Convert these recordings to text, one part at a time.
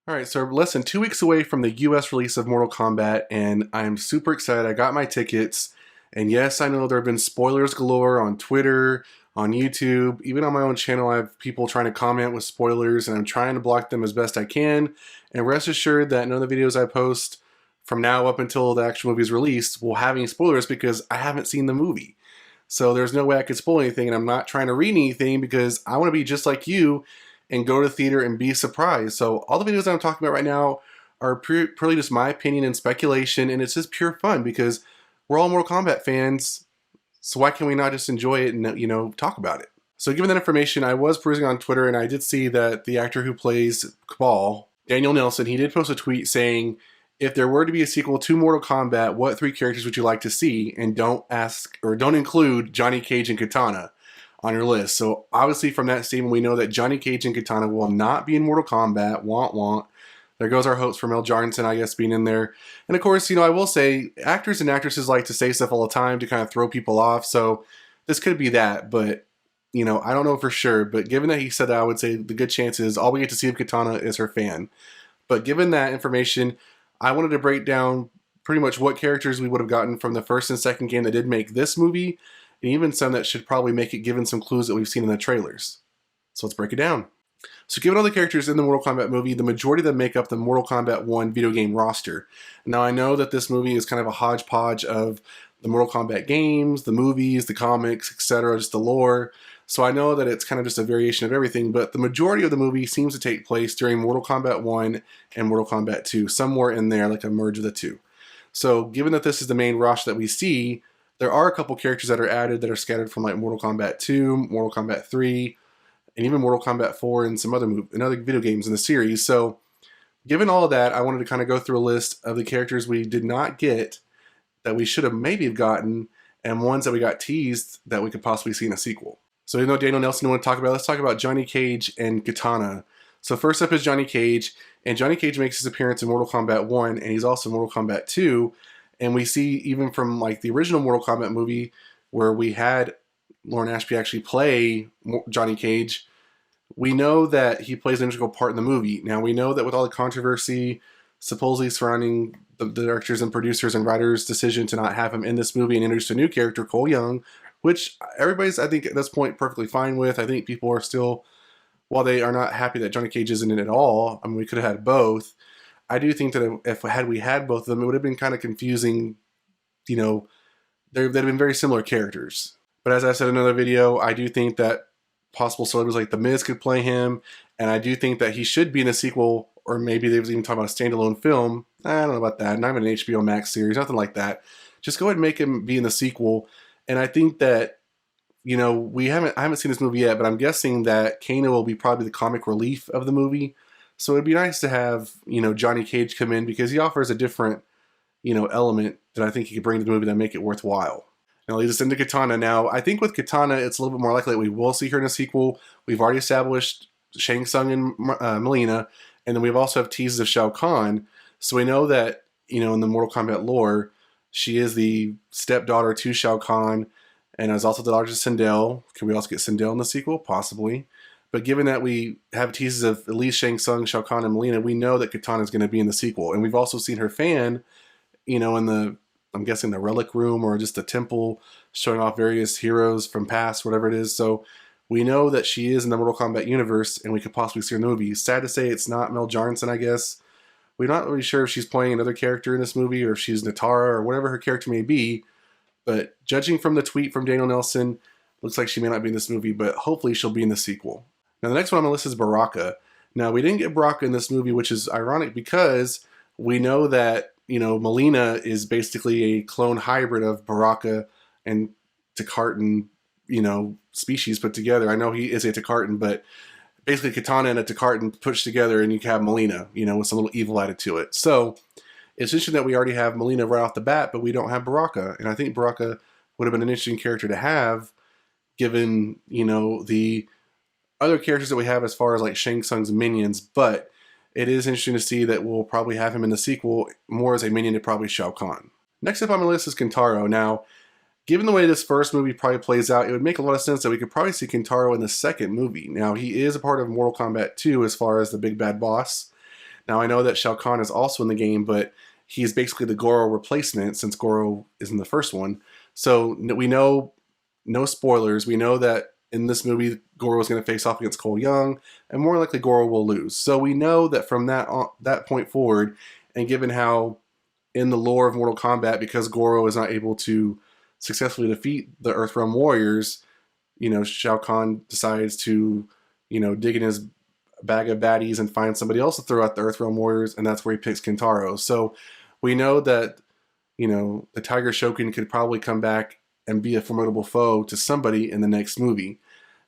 Alright, so we're less than 2 weeks away from the US release of Mortal Kombat, and I'm super excited. I got my tickets, and yes, I know there have been spoilers galore on Twitter, on YouTube, even on my own channel. I have people trying to comment with spoilers, and I'm trying to block them as best I can. And rest assured that none of the videos I post from now up until the actual movie is released will have any spoilers because I haven't seen the movie. So there's no way I could spoil anything, and I'm not trying to read anything because I want to be just like you and go to the theater and be surprised. So all the videos that I'm talking about right now are purely just my opinion and speculation, and it's just pure fun because we're all Mortal Kombat fans, so why can we not just enjoy it and, talk about it? So given that information, I was perusing on Twitter and I did see that the actor who plays Cabal, Daniel Nelson, he did post a tweet saying, if there were to be a sequel to Mortal Kombat, what three characters would you like to see? And don't include Johnny Cage and Kitana on your list. So obviously from that statement, we know that Johnny Cage and Kitana will not be in Mortal Kombat. Want want. There goes our hopes for Mel Jarnson, I guess, being in there. And of course, I will say actors and actresses like to say stuff all the time to kind of throw people off. So this could be that, but I don't know for sure. But given that he said that, I would say the good chance is all we get to see of Kitana is her fan. But given that information, I wanted to break down pretty much what characters we would have gotten from the first and second game that did make this movie, and even some that should probably make it given some clues that we've seen in the trailers. So let's break it down. So given all the characters in the Mortal Kombat movie, the majority of them make up the Mortal Kombat 1 video game roster. Now I know that this movie is kind of a hodgepodge of the Mortal Kombat games, the movies, the comics, etc., just the lore. So I know that it's kind of just a variation of everything, but the majority of the movie seems to take place during Mortal Kombat 1 and Mortal Kombat 2, somewhere in there, like a merge of the two. So given that this is the main roster that we see, there are a couple characters that are added that are scattered from like Mortal Kombat 2, Mortal Kombat 3, and even Mortal Kombat 4 and some other video games in the series. So given all of that, I wanted to kind of go through a list of the characters we did not get that we should have maybe have gotten, and ones that we got teased that we could possibly see in a sequel. So even though Daniel Nelson didn't want to talk about it, let's talk about Johnny Cage and Kitana. So first up is Johnny Cage, and Johnny Cage makes his appearance in Mortal Kombat 1, and he's also in Mortal Kombat 2, and we see even from like the original Mortal Kombat movie where we had Lauren Ashby actually play Johnny Cage, we know that he plays an integral part in the movie. Now we know that with all the controversy supposedly surrounding the directors and producers and writers' decision to not have him in this movie and introduce a new character, Cole Young, which everybody's, I think, at this point perfectly fine with. I think people are still, while they are not happy that Johnny Cage isn't in it at all, I mean, we could have had both. I do think that if we had both of them, it would have been kind of confusing. They'd have been very similar characters. But as I said in another video, I do think that possible celebrities like The Miz could play him, and I do think that he should be in a sequel, or maybe they was even talking about a standalone film. I don't know about that. Not even an HBO Max series, nothing like that. Just go ahead and make him be in the sequel. And I think that, I haven't seen this movie yet, but I'm guessing that Kano will be probably the comic relief of the movie. So it'd be nice to have, Johnny Cage come in because he offers a different, element that I think he could bring to the movie that make it worthwhile. Now leads us into Kitana. Now, I think with Kitana, it's a little bit more likely that we will see her in a sequel. We've already established Shang Tsung and Mileena, and then we've also have teases of Shao Kahn. So we know that, in the Mortal Kombat lore, she is the stepdaughter to Shao Kahn, and is also the daughter to Sindel. Can we also get Sindel in the sequel? Possibly. But given that we have teases of at least Shang Tsung, Shao Kahn, and Mileena, we know that Kitana is going to be in the sequel. And we've also seen her fan, in the, I'm guessing the relic room or just the temple, showing off various heroes from past, whatever it is. So we know that she is in the Mortal Kombat universe, and we could possibly see her in the movie. Sad to say it's not Mel Jarnson, I guess. We're not really sure if she's playing another character in this movie or if she's Natara or whatever her character may be. But judging from the tweet from Daniel Nelson, looks like she may not be in this movie, but hopefully she'll be in the sequel. Now the next one on my list is Baraka. Now we didn't get Baraka in this movie, which is ironic because we know that, Mileena is basically a clone hybrid of Baraka and Takartan, species put together. I know he is a Takartan, but basically Kitana and a Takartan pushed together, and you can have Mileena, with some little evil added to it. So it's interesting that we already have Mileena right off the bat, but we don't have Baraka. And I think Baraka would have been an interesting character to have, given, the other characters that we have as far as like Shang Tsung's minions. But it is interesting to see that we'll probably have him in the sequel more as a minion to probably Shao Kahn. Next up on my list is Kintaro. Now, given the way this first movie probably plays out, it would make a lot of sense that we could probably see Kintaro in the second movie. Now, he is a part of Mortal Kombat 2 as far as the big bad boss. Now I know that Shao Kahn is also in the game, but he's basically the Goro replacement since Goro is in the first one. So we know, no spoilers, we know that in this movie Goro is going to face off against Cole Young, and more likely Goro will lose. So we know that from that point forward, and given how in the lore of Mortal Kombat, because Goro is not able to successfully defeat the Earthrealm warriors, Shao Kahn decides to, dig in his bag of baddies and find somebody else to throw out the Earthrealm warriors, and that's where he picks Kintaro. So we know that, the Tiger Shogun could probably come back and be a formidable foe to somebody in the next movie.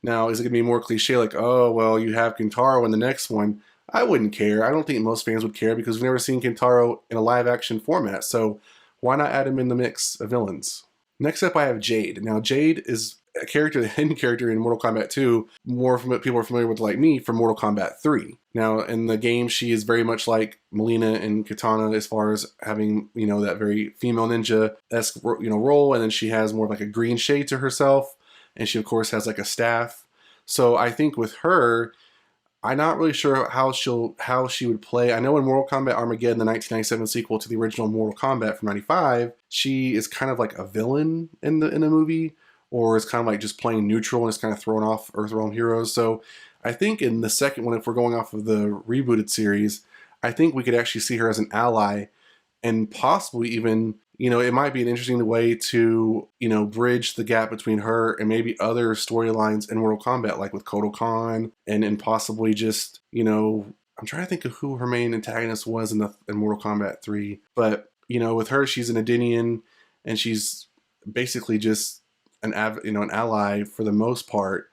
Now, is it going to be more cliche like, oh, well, you have Kintaro in the next one? I wouldn't care. I don't think most fans would care because we've never seen Kintaro in a live-action format, so why not add him in the mix of villains? Next up, I have Jade. Now, Jade is a character, the hidden character in Mortal Kombat 2, more from what people are familiar with like me from Mortal Kombat 3. Now, in the game, she is very much like Melina and Kitana as far as having, that very female ninja-esque, role, and then she has more of like a green shade to herself, and she, of course, has like a staff. So I think with her, I'm not really sure how she would play. I know in Mortal Kombat Armageddon, the 1997 sequel to the original Mortal Kombat from '95, she is kind of like a villain in the movie, or is kind of like just playing neutral and is kind of thrown off Earthrealm heroes. So I think in the second one, if we're going off of the rebooted series, I think we could actually see her as an ally, and possibly even, it might be an interesting way to, bridge the gap between her and maybe other storylines in Mortal Kombat, like with Kotal Kahn, and possibly just, I'm trying to think of who her main antagonist was in Mortal Kombat 3. But, with her, she's an Edenian, and she's basically just an ally for the most part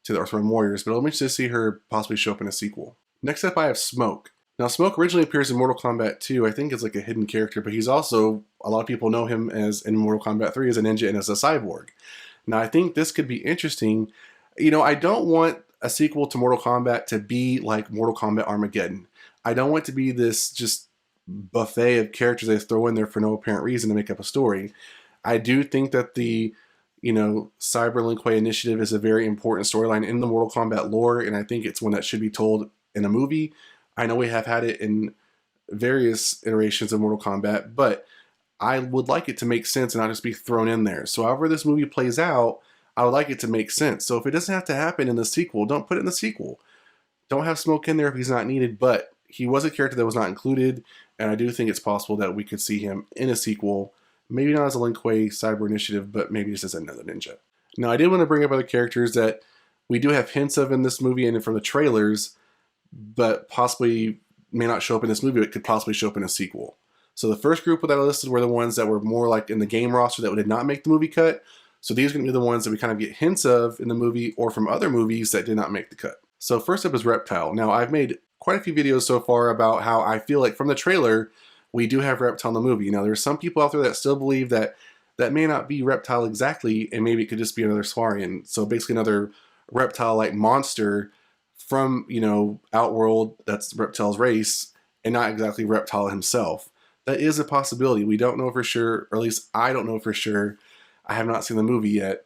to the Earthrealm Warriors. But I'm interested to see her possibly show up in a sequel. Next up, I have Smoke. Now, Smoke originally appears in Mortal Kombat 2, I think, as like a hidden character, but he's also, a lot of people know him as in Mortal Kombat 3 as a ninja and as a cyborg. Now, I think this could be interesting. I don't want a sequel to Mortal Kombat to be like Mortal Kombat Armageddon. I don't want it to be this just buffet of characters they throw in there for no apparent reason to make up a story. I do think that the, Cyber Lin Kuei initiative is a very important storyline in the Mortal Kombat lore, and I think it's one that should be told in a movie. I know we have had it in various iterations of Mortal Kombat, but I would like it to make sense and not just be thrown in there. So however this movie plays out, I would like it to make sense. So if it doesn't have to happen in the sequel, don't put it in the sequel. Don't have Smoke in there if he's not needed, but he was a character that was not included, and I do think it's possible that we could see him in a sequel, maybe not as a Lin Kuei cyber initiative, but maybe just as another ninja. Now, I did want to bring up other characters that we do have hints of in this movie and from the trailers, but possibly may not show up in this movie, but could possibly show up in a sequel. So the first group that I listed were the ones that were more like in the game roster that did not make the movie cut. So these are going to be the ones that we kind of get hints of in the movie or from other movies that did not make the cut. So first up is Reptile. Now, I've made quite a few videos so far about how I feel like from the trailer, we do have Reptile in the movie. Now, there's some people out there that still believe that that may not be Reptile exactly, and maybe it could just be another Saurian. So basically another reptile-like monster from, Outworld, that's Reptile's race, and not exactly Reptile himself. That is a possibility. We don't know for sure, or at least I don't know for sure. I have not seen the movie yet.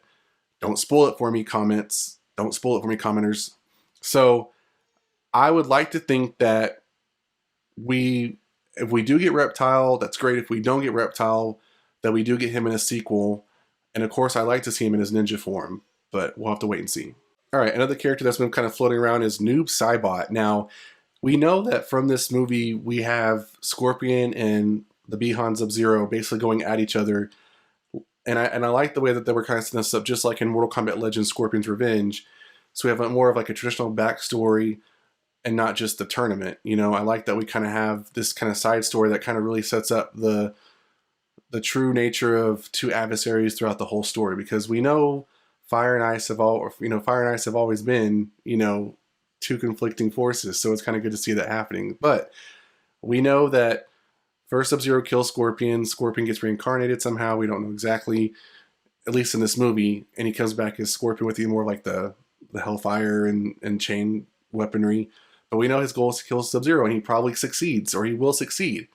Don't spoil it for me, comments. Don't spoil it for me, commenters. So I would like to think that if we do get Reptile, that's great. If we don't get Reptile, that we do get him in a sequel. And of course, I like to see him in his ninja form, but we'll have to wait and see. All right, another character that's been kind of floating around is Noob Saibot. Now, we know that from this movie, we have Scorpion and the Bihan Sub-Zero basically going at each other. And I like the way that they were kind of setting this up, just like in Mortal Kombat Legends Scorpion's Revenge. So we have more of like a traditional backstory and not just the tournament. I like that we kind of have this kind of side story that kind of really sets up the true nature of two adversaries throughout the whole story, because we know Fire and Ice have always been, two conflicting forces. So it's kind of good to see that happening. But we know that first Sub-Zero kills Scorpion. Scorpion gets reincarnated somehow. We don't know exactly, at least in this movie. And he comes back as Scorpion with more like the Hellfire and chain weaponry. But we know his goal is to kill Sub-Zero, and he probably succeeds, or he will succeed.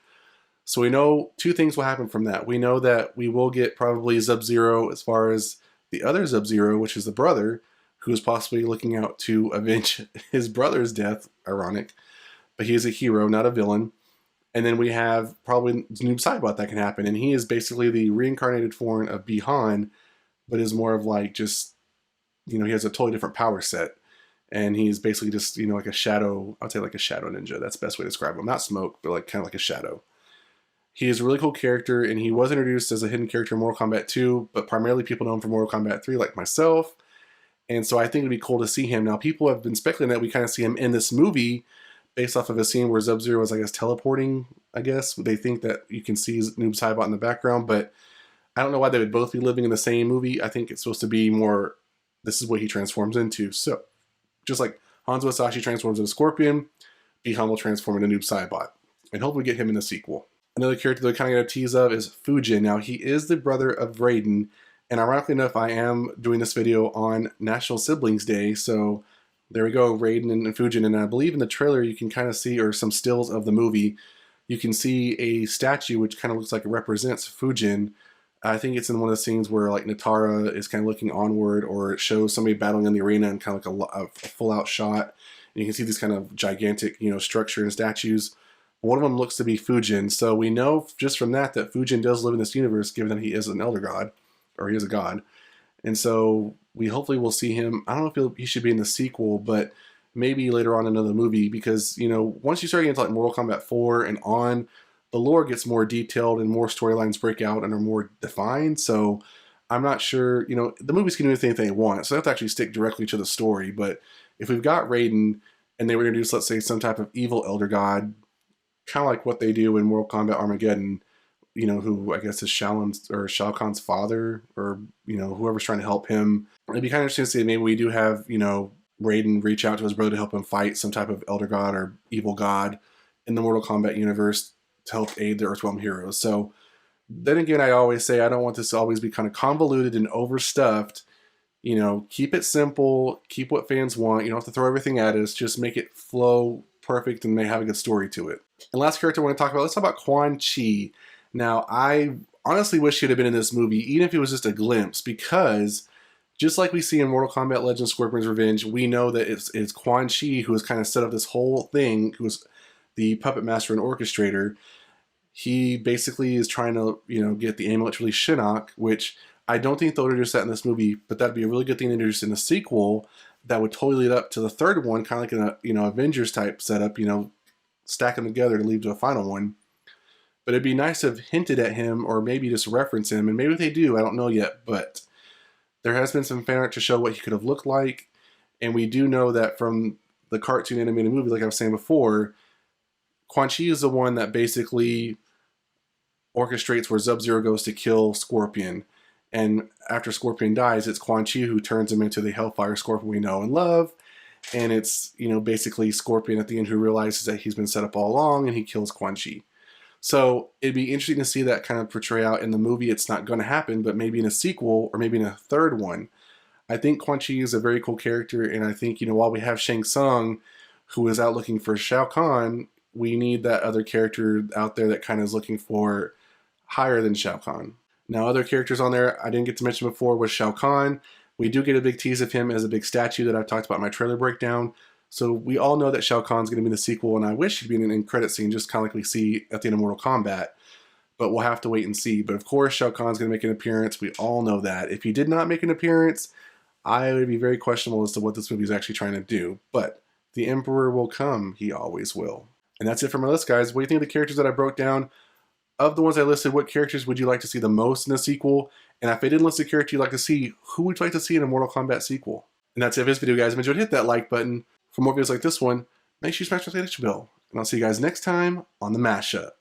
So we know two things will happen from that. We know that we will get probably Sub-Zero as far as the other Sub-Zero, which is the brother, who is possibly looking out to avenge his brother's death. Ironic. but he is a hero, not a villain. And then we have probably Noob Saibot that can happen, and he is basically the reincarnated form of Bihan, but is more of like just, he has a totally different power set. And he's basically just, like a shadow, I'd say like a shadow ninja. That's the best way to describe him. Not smoke, but like kind of like a shadow. He is a really cool character, and he was introduced as a hidden character in Mortal Kombat 2, but primarily people know him from Mortal Kombat 3, like myself. And so I think it'd be cool to see him. Now, people have been speculating that we kind of see him in this movie based off of a scene where Sub-Zero was, I guess, teleporting, I guess. They think that you can see Noob Saibot in the background, but I don't know why they would both be living in the same movie. I think it's supposed to be more, this is what he transforms into. So, just like Hanzo Hasashi transforms into Scorpion, Bihan will transform into Noob Saibot. And hopefully get him in the sequel. Another character that I kind of got a tease of is Fujin. Now, he is the brother of Raiden, and ironically enough, I am doing this video on National Siblings Day, so there we go, Raiden and Fujin, and I believe in the trailer you can kind of see, or some stills of the movie, you can see a statue which kind of looks like it represents Fujin. I think it's in one of the scenes where like Natara is kind of looking onward, or it shows somebody battling in the arena and kind of like a full-out shot, and you can see these kind of gigantic, structure and statues. One of them looks to be Fujin, so we know just from that Fujin does live in this universe, given that he is an elder god, or he is a god. And so we hopefully will see him. I don't know if he should be in the sequel, but maybe later on in another movie, because, once you start getting into like Mortal Kombat 4 and on, the lore gets more detailed and more storylines break out and are more defined. So I'm not sure, the movies can do anything they want, so they have to actually stick directly to the story. But if we've got Raiden and they were introduced, let's say, some type of evil elder god, kind of like what they do in Mortal Kombat Armageddon, who I guess is Shao Kahn's father, or, whoever's trying to help him. It'd be kind of interesting to see maybe we do have, Raiden reach out to his brother to help him fight some type of elder god or evil god in the Mortal Kombat universe to help aid the Earthrealm heroes. So then again, I always say I don't want this to always be kind of convoluted and overstuffed. Keep it simple, keep what fans want. You don't have to throw everything at us, just make it flow perfect and may have a good story to it. And last character I want to talk about, let's talk about Quan-Chi. Now, I honestly wish he would have been in this movie, even if it was just a glimpse, because just like we see in Mortal Kombat Legends Scorpion's Revenge, we know that it's Quan-Chi who has kind of set up this whole thing, who's the puppet master and orchestrator. He basically is trying to, get the amulet to release Shinnok, which I don't think they'll introduce that in this movie, but that'd be a really good thing to introduce in the sequel that would totally lead up to the third one, kind of like in a, Avengers type setup, stack them together to lead to a final one. But it'd be nice to have hinted at him, or maybe just reference him, and maybe they do, I don't know yet, but there has been some fan art to show what he could have looked like, and we do know that from the cartoon animated movie, like I was saying before, Quan-Chi is the one that basically orchestrates where Sub-Zero goes to kill Scorpion, and after Scorpion dies, it's Quan-Chi who turns him into the Hellfire Scorpion we know and love. And it's, basically Scorpion at the end who realizes that he's been set up all along, and he kills Quan-Chi. So it'd be interesting to see that kind of portray out in the movie. It's not going to happen, but maybe in a sequel or maybe in a third one. I think Quan-Chi is a very cool character, and I think, while we have Shang Tsung, who is out looking for Shao Kahn, we need that other character out there that kind of is looking for higher than Shao Kahn. Now, other characters on there I didn't get to mention before was Shao Kahn. We do get a big tease of him as a big statue that I've talked about in my trailer breakdown. So we all know that Shao Kahn's going to be in the sequel, and I wish he'd be in an end credit scene, just kind of like we see at the end of Mortal Kombat. But we'll have to wait and see. But of course, Shao Kahn's going to make an appearance. We all know that. If he did not make an appearance, I would be very questionable as to what this movie is actually trying to do. But the Emperor will come. He always will. And that's it for my list, guys. What do you think of the characters that I broke down? Of the ones I listed, what characters would you like to see the most in a sequel? And if I didn't list a character you'd like to see, who would you like to see in a Mortal Kombat sequel? And that's it for this video, guys. If you enjoyed, hit that like button. For more videos like this one, make sure you smash that notification bell. And I'll see you guys next time on The Mashup.